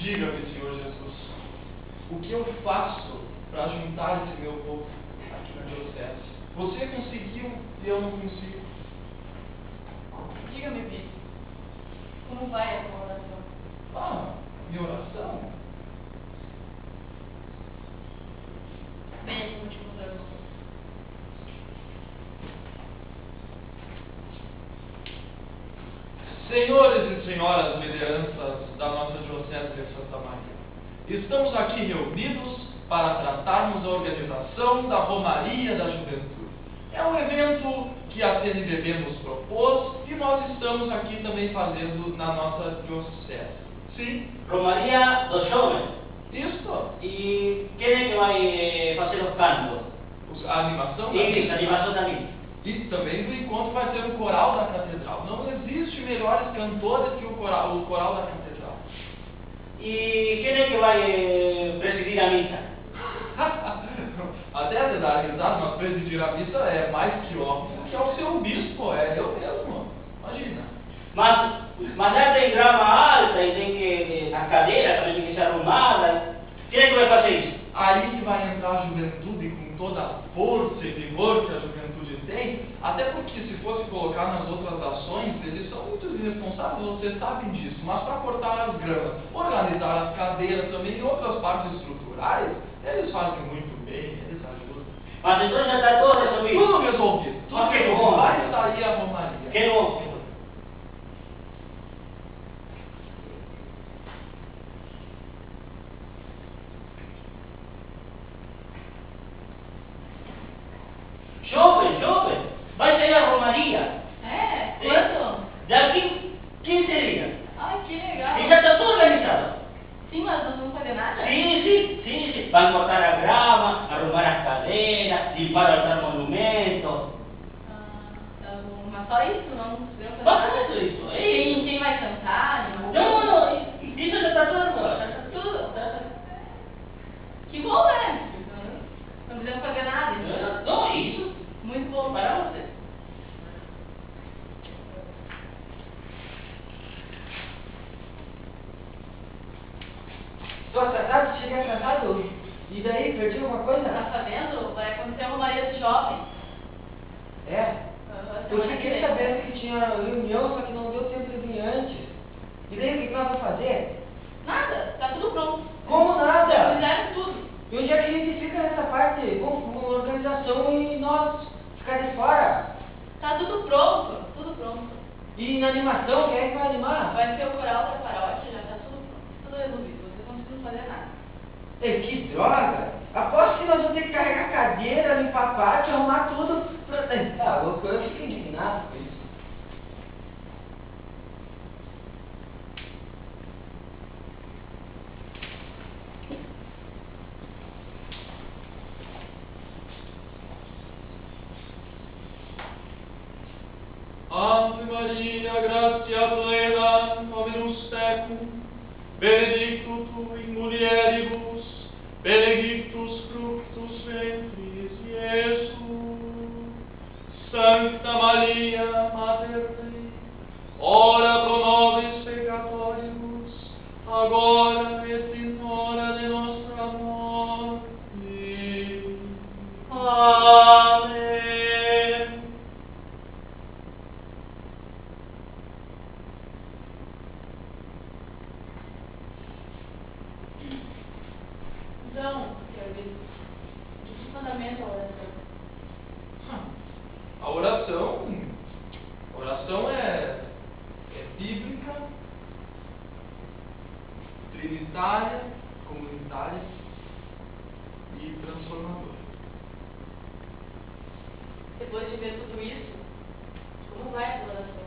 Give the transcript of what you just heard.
Diga-me, Senhor Jesus, o que eu faço para juntar esse meu povo aqui na diocese? Você conseguiu e eu não consigo. Diga-me, Bispo, como vai a tua oração? Ah, minha oração? Bem, as últimas orações. Senhores e senhoras lideranças da nossa Diocese de Santa Maria, estamos aqui reunidos para tratarmos da organização da Romaria da Juventude. É um evento que a CNBB nos propôs e nós estamos aqui também fazendo na nossa Diocese. Sim? Romaria dos Jovens. Isso? E quem é que vai fazer os cantos? A animação? Isso, a animação também. E também do encontro vai ter o coral da catedral. Não existe melhores cantores que o coral da catedral. E quem é que vai presidir a missa? Até de dar risada, mas presidir a missa é mais que óbvio que é o seu bispo, é eu mesmo. Imagina. Mas já tem grama alta e tem que. As cadeiras também tem que ser arrumadas. Quem é que vai fazer isso? Aí que vai entrar a juventude com toda a força e vigor que a juventude tem, até porque se fosse colocar nas outras ações, eles são muito irresponsáveis, vocês sabem disso, mas para cortar as gramas, organizar as cadeiras também e outras partes estruturais, eles fazem muito bem, eles ajudam. Mas então já está tudo resolvido. Tudo resolvido, tudo que resolvido. bom. Vai sair a Romaria. Que bom. Jovem, vai sair a Romaria. É? Quando? Daqui 15 dias. Ai, que legal. E já está tudo organizado. Sim, mas nós não vamos fazer nada? Sim. Van cortar a grama, arrumar as cadeiras, limpar o altar monumento. Tá bom. Mas só isso? Não precisamos fazer Só nada? tudo isso. Quem vai cantar? Não, isso já está tudo arrumado. Já está Tudo. Que bom, né? Não precisamos fazer nada. Então. Não, isso. Muito bom. Para você. Tô atrasado, cheguei atrasado hoje. E daí, perdi alguma coisa? Tá sabendo? Vai acontecer uma Romaria dos Jovens. É. Eu Semana que fiquei vem. sabendo que tinha reunião, só que não deu tempo de vir antes. E daí, o que nós vamos fazer? Nada, tá tudo pronto. Como Já nada? fizeram tudo. E onde é que a gente fica nessa parte? Com organização e nós ficar de fora? Tá tudo pronto, tudo pronto. E na animação, quem é que vai animar? Vai ser o coral da paróquia, já tá tudo pronto, tudo resolvido. Vocês não precisam fazer nada. Ei, que droga! Aposto que nós vamos ter que carregar cadeira, limpar pátio, arrumar tudo. Tá louco, eu fico indignado com isso. Ave Maria, gratia plena, Dominus tecum, benedictum tu in mulieribus, benedictus fructus ventris Iesus. Sancta Maria, Mater Dei, ora pro nobis peccatoribus, agora et in hora de nostra morte. Amém. Então, quero ver. De que fundamento a oração? A oração é bíblica, trinitária, comunitária e transformadora. Depois de ver tudo isso, como vai a tua oração?